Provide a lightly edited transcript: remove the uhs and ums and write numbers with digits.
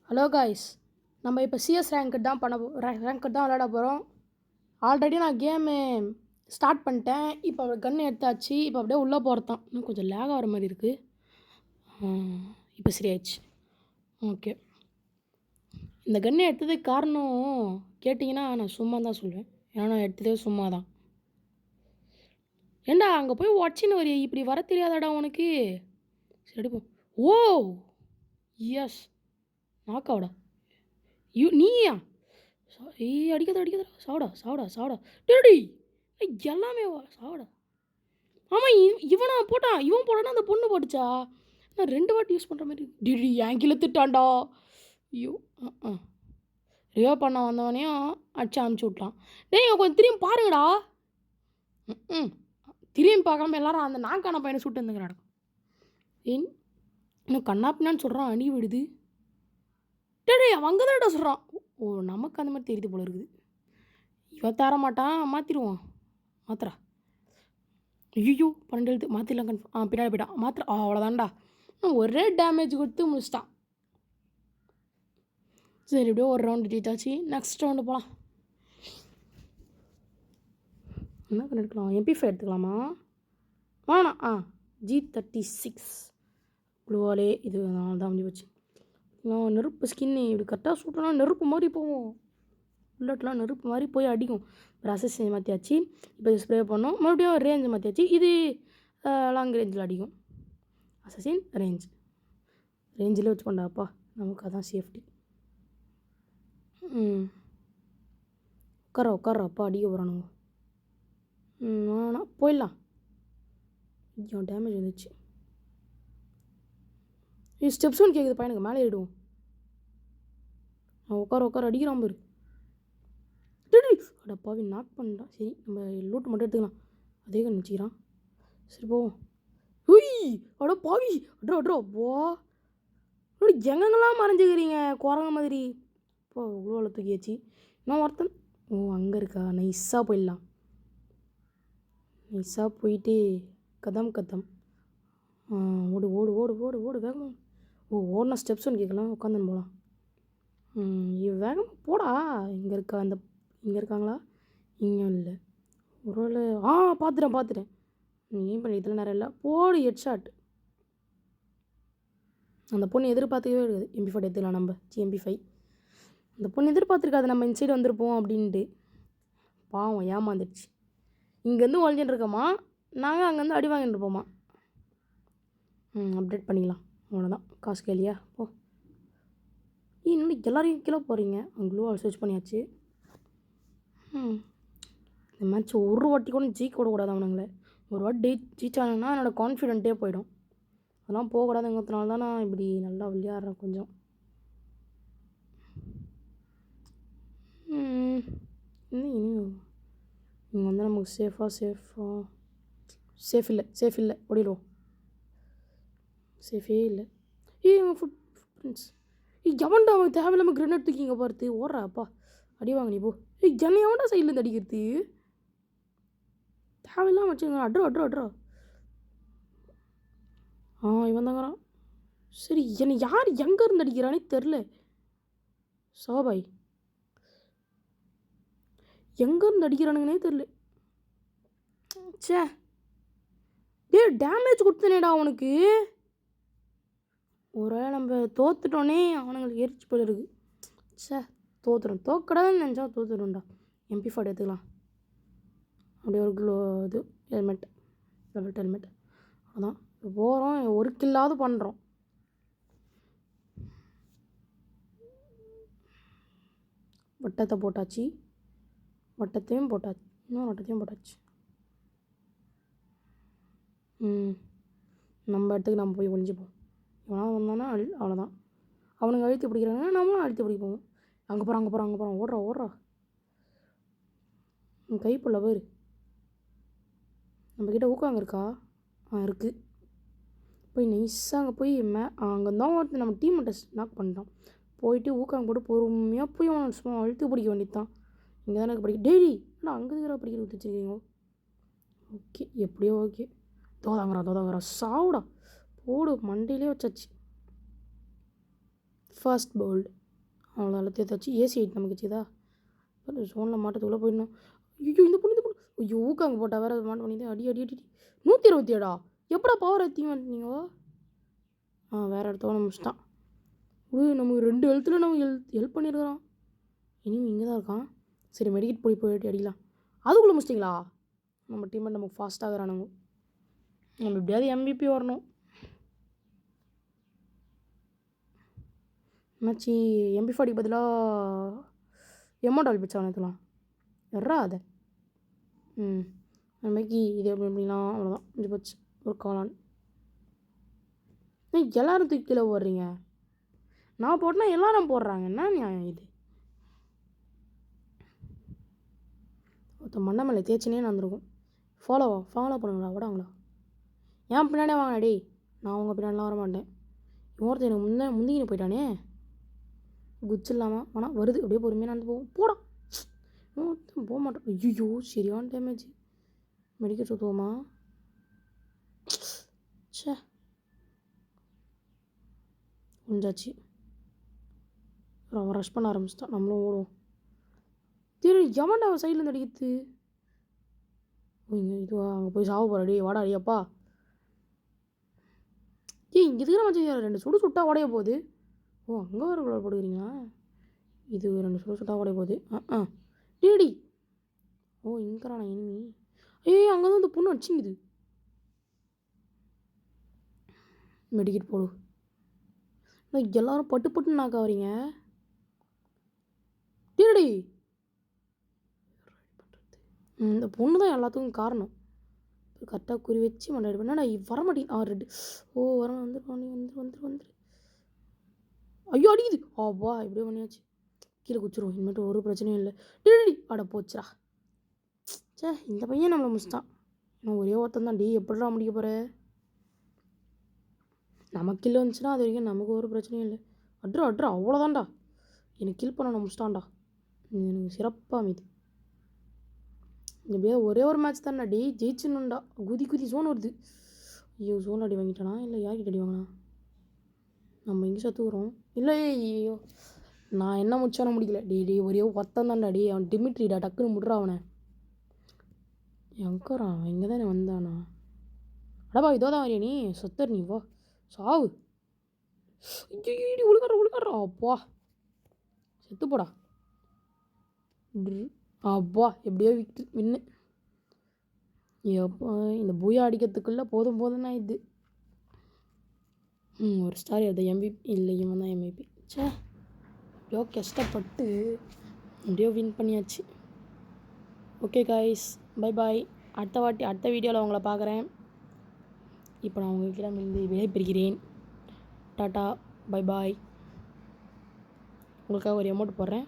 Hello guys, நம்ம இப்போ CS rank தான் விளையாட போகிறோம். ஆல்ரெடி நான் கேமு ஸ்டார்ட் பண்ணிட்டேன். இப்போ கன் எடுத்தாச்சு. இப்போ அப்படியே உள்ளே போகிறதான். இன்னும் கொஞ்சம் லேக் ஆகிற மாதிரி இருக்குது. இப்போ சரியாயிடுச்சு. ஓகே, இந்த கன்னை எடுத்ததுக்கு காரணம் கேட்டிங்கன்னா நான் சும்மா தான் சொல்லுவேன். ஏன்னா நான் எடுத்ததே சும்மா தான். ஏண்டா அங்கே போய் உடச்சின்னு வரைய, இப்படி வர தெரியாதாடா உனக்கு? சரி எடுப்போம். ஓ எஸ், நாக்காவடா நீயா? அடிக்காதடா, சாவடா டேடி, எல்லாமே சாவடா. ஆமாம், இவன் போட்டானா அந்த பொண்ணு போட்டுச்சா? நான் 2 வாட்டி யூஸ் பண்ணுற மாதிரி டிடி என் கீழே திட்டான்டா. ஐயோ, ரிவோ பண்ண வந்தவனையும் அடிச்சு அனுப்பிச்சி விட்லான். டேய் கொஞ்சம் திரும்பி பாருங்கடா. திரும்பி பார்க்காம எல்லாரும் அந்த நாக்கான பையனை சுட்டு வந்துங்கிறாடா. இன்னும் கண்ணாப்பின்னான்னு சொல்கிறான், அணி விடுது. டேடே அவன் அங்கே தான்டா சொல்கிறான். ஓ, நமக்கு அந்த மாதிரி தெரியுது போல இருக்குது. இவன் தர மாட்டான், மாற்றிடுவோம். மாத்திரா. ஐயோ 12 எழுத்து மாற்றிடலாம். பின்னாடி போயிட்டான். மாத்திர அவ்வளோதான்டா. ஒரே டேமேஜ் கொடுத்து முடிச்சிட்டான். சரி, இப்படியே ஒரு ரவுண்டு ஜெயிச்சாச்சு. நெக்ஸ்ட் ரவுண்டு போகலாம். என்ன கண் எடுக்கலாம்? MP5 எடுத்துக்கலாமா? வேணாம். G36 ப்ளூவாலே இது தான் முடிஞ்சு போச்சு. நான் நெருப்பு ஸ்கின்னு இப்படி கரெக்டாக சுட்டோன்னா நெருப்பு மாதிரி போவோம். புல்லட்லாம் நெருப்பு மாதிரி போய் அடிக்கும். ப்ராசஸ் மாற்றியாச்சு. இப்போ இது ஸ்ப்ரே பண்ணோம். மறுபடியும் ரேஞ்சு மாற்றியாச்சு. இது லாங் ரேஞ்சில் அடிக்கும். அசசின் ரேஞ்சில் வச்சுக்கோண்டாப்பா, நமக்கு அதான் சேஃப்டி. உட்காரப்பா, அடிக்க போகிறானுங்க. வேணாம், போயிடலாம். ஐயோ டேமேஜ் வந்துச்சு. ஸ்டெப்ஸ் ஒன்று கேட்குது பையனுக்கு, மேலே ஏறிடுவோம். உட்கார அடிக்கிறான் பாரு. அடப்பாவி நாக் பண்ணிட்டான். சரி, நம்ம லூட்டு மட்டும் எடுத்துக்கலாம். அதே கண் வச்சுக்கிறான். சரி போவோம். அடப்பாவி அட்ரா போ. எங்கெங்கெல்லாம் மறைஞ்சிக்கிறீங்க குரங்க மாதிரி? இப்போ இவ்வளோ தூக்கியாச்சு. இன்னும் ஒருத்தன் அங்கே இருக்கா? நைஸாக போயிடலாம். நைஸாக போயிட்டு கதம் ஓடு வேகமாக. ஓடினா ஸ்டெப்ஸ் ஒன்று கேட்கலாம். உட்காந்துன்னு போகலாம். வேகமாக போடா. இங்கே இருக்காங்களா? இங்கே இல்லை. ஒரு பார்த்துட்டேன். ஏன் பண்ணி இதில் நிறைய இல்லை. போடு ஹெட்ஷாட். அந்த பொண்ணு எதிர்பார்த்துக்கவே இருக்குது. MP5 எடுத்துக்கலாம் நம்ம. MP5 அந்த பொண்ணு எதிர்பார்த்துருக்காது நம்ம இந்த சைடு வந்திருப்போம் அப்படின்ட்டு. பாவம் ஏமாந்துடுச்சு. இங்கேருந்து ஒழிஞ்சின்னு இருக்கோமா, நாங்கள் அங்கேருந்து அடி வாங்கிட்டு இருப்போமா. அப்டேட் பண்ணிக்கலாம். அவ்வளோதான். காசு கேலியா போ. இன்னும் எல்லோரையும் கீழே போகிறீங்க. அங்கே சர்ச் பண்ணியாச்சு. இந்த மேட்ச் ஒரு வாட்டி கூட ஜெயிக்க விடக்கூடாது அவனுங்களே. ஒரு வாட்டி ஜெயிச்சானுங்கன்னா என்னோடய கான்ஃபிடென்ட்டே போயிடும். அதெல்லாம் போகக்கூடாதுங்கிறதுனால தான் நான் இப்படி நல்லா விளையாடுறேன் கொஞ்சம். இங்கே வந்து நமக்கு சேஃப் இல்லை ஓடிடுவோம். சேஃபே இல்லை. எங்கள் ஃபுட் ஃப்ரெண்ட்ஸ் எவன்டா அவன் தேவையில்லாமல் கிரனேட் தூக்கி இங்கே பார்த்து ஓடுறாப்பா. அடி வாங்க நீ போ. என்னை எவன்டா சைட்லேருந்து அடிக்கிறது? தேவையில்லாமல் வச்சுங்க. அட்ரா இவன் தாங்கிறான். சரி, என்னை யார் எங்கேருந்து அடிக்கிறானே தெரில. சோபாய் எங்கேருந்து அடிக்கிறானுங்கன்னே தெரில. சே டேமேஜ் கொடுத்தனேடா அவனுக்கு. ஒரு நம்ம தோத்துட்டோன்னே அவனுங்களுக்கு எரிச்சு போயிருக்கு. சே தோக்கடாதுன்னு நினச்சா தோத்துடும்டா. MP5 எடுத்துக்கலாம். அப்படியே ஒரு இது ஹெல்மெட், ஹெல்மெட். அதான் போகிறோம். ஒரு கில்லாவது பண்ணுறோம். வட்டத்தையும் போட்டாச்சு. இன்னும் வட்டத்தையும் போட்டாச்சு. நம்ம இடத்துக்கு நம்ம போய் ஒழிஞ்சுப்போம். இவனா வந்தானா அவ்வளோதான். அவனுங்க அழுத்தி பிடிக்கிறாங்க, நம்மளும் அழுத்தி பிடிப்போம். அங்கே போகிறான். ஓடுறா. கைப்புள்ள பேர் நம்மக்கிட்ட ஊக்காங்க இருக்கா? இருக்குது. போய் நைஸாக அங்கே போய் அங்கே தான் ஒருத்தர் நம்ம டீம் மட்டும் நாக் பண்ணிட்டான். போயிட்டு ஊக்காங்க போட்டு பொறுமையாக போய் அவனை சும்மா அழுத்தி பிடிக்க வேண்டியது தான். இங்கே தானே படிக்க டெய்லி ஆனால் அங்கே இருக்கிற படிக்கிற ஊற்றிச்சிருக்கீங்க. ஓகே, எப்படியோ ஓகே. தோதாங்கிறா சாவுடா. போடு மண்டையிலே வச்சாச்சு. Fast bowled. அவ்வளோ எல்லாத்தையும் தச்சு ஏசி ஹைட் நமக்கு வச்சுதா ஜோனில் மாட்டத்துக்குள்ளே போயிடணும். ஐயோ இந்த பொண்ணு ஐயோ ஊக்காங்க போட்டா வேறு மாட்ட பண்ணிட்டு அடி அடி அடி 127 எப்படா பவர் அதிகமாக இருந்தீங்க? வேறு இடத்துல முடிச்சிட்டான். நமக்கு 2 ஹெல்த்தில் நம்ம ஹெல்ப் பண்ணியிருக்கிறோம். இனிமே இங்கே தான் இருக்கான். சரி மெடிக்கெட் போயிட்டு அடிக்கலாம். அதுக்குள்ளே முடிச்சிட்டிங்களா? நம்ம டீம்மேட் நமக்கு ஃபாஸ்ட்டாகிறானுங்க. நம்ம எப்படியாவது MVP வரணும். என்னாச்சு MP40 பதிலாக எமௌண்ட் பிச்சா எடுத்துலாம் எறா அதை. அதுமாதிரி இது எப்படிலாம் அவ்வளோதான் முடிஞ்சு போச்சு. ஒரு காளான் எல்லோரும் தூக்கி கீழே போடுறீங்க. நான் போட்டேன்னா எல்லாரும் போடுறாங்க. என்ன நியாயம் இது? ஒருத்த மண்ணை மேலே தேய்ச்சினே நடந்துருக்கும். ஃபாலோ பண்ணுங்களா விடாங்களா? ஏன் பின்னாடியே வாங்க டே. நான் உங்கள் பின்னாடிலாம் வர மாட்டேன். இன்னொருத்த எனக்கு முந்திக்கின்னு போயிட்டானே. குச்சி இல்லாமல் ஆனால் வருது அப்படியே பொறுமையாக நடந்து போவோம். போடா போக மாட்டேன். ஐயோ சரியான டேமேஜ். மெடிக்கல் சுற்றுவோமா? சே முடிஞ்சாச்சு. அவன் ரஷ் பண்ண ஆரம்பிச்சிட்டான். நம்மளும் ஓடுவோம். எவன்டா அவன் சைட்லேருந்து அடிக்கிறது? இதுவா அங்கே போய் சாவ போகிற அடி வாடா அடியாப்பா. இதுக்கு நம்ம 2 சுட்டா உடைய போகுது. அங்கே வர போடுக்கிறீங்களா? இது 2 சுட்டா உடைய போகுது. டேடி இங்கறானா இனிமி? அங்கே தான் இந்த பொண்ணு அடிச்சுங்குது. மெடிக்கெட் போடு. எல்லாரும் பட்டு நாக்க வரீங்க. டேடி இந்த பொண்ணு தான் எல்லாத்துக்கும் காரணம். கரெக்டாக குறி வச்சு மண்டாடி பண்ணா வரமாட்டேன். ரெட்டு வர வந்துரு. ஐயோ அடிக்குது. இப்படியே பண்ணியாச்சு. கீழே குச்சிருவோம். இனிமேட்டு ஒரு பிரச்சனையும் இல்லை. டேடி போச்சுரா. சே இந்த பையன் நம்மளை முடிச்சிட்டான். நான் ஒரே ஒருத்தன் தான். எப்படிடா முடிக்க போகிற? நமக்கு கில் வந்துச்சுன்னா அது வரைக்கும் நமக்கு ஒரு பிரச்சனையும் இல்லை. அட்ரா அவ்வளோதான்டா. எனக்கு கில் பண்ண நான் முடிச்சிட்டான்டா. எனக்கு சிறப்பாக மீது எப்படியா ஒரே ஒரு மேட்ச் தான்டா. ஜெயிச்சுன்னுண்டா. குதி ஜோன் வருது. ஐயோ ஜோன் அடி வாங்கிட்டானா இல்லை யார்கிட்ட அடி வாங்கினா? நம்ம இங்கே சத்துக்கிறோம். இல்லை ஐயோ நான் என்ன முடிச்சானோ முடிக்கல. ஒரே ஒருத்தன் தான்டா. அவன் டிமிட்ரிடா. டக்குன்னு முடுறா அவனை. எங்கறான்? இங்கே தானே வந்தானா? அடப்பா இதோ தான் வரையா நீ? சொத்தர் நீ வா சாவு. ஒழுங்காரா அப்பா செத்து போடா. எப்படியோ வின்னு. எப்போ இந்த பூயா அடிக்கிறதுக்குள்ளே போதும்னா இது ஒரு ஸ்டார் அது MVP இல்லை. இவன் தான் MVP. சே எப்படியோ கஷ்டப்பட்டு எப்படியோ வின் பண்ணியாச்சு. Okay guys bye. அடுத்த வீடியோவில் உங்களை பார்க்குறேன். இப்போ நான் உங்கள்கிட்ட விடைபெறுகிறேன். Tata bye. உங்களுக்காக ஒரு அமௌண்ட் போடுறேன்.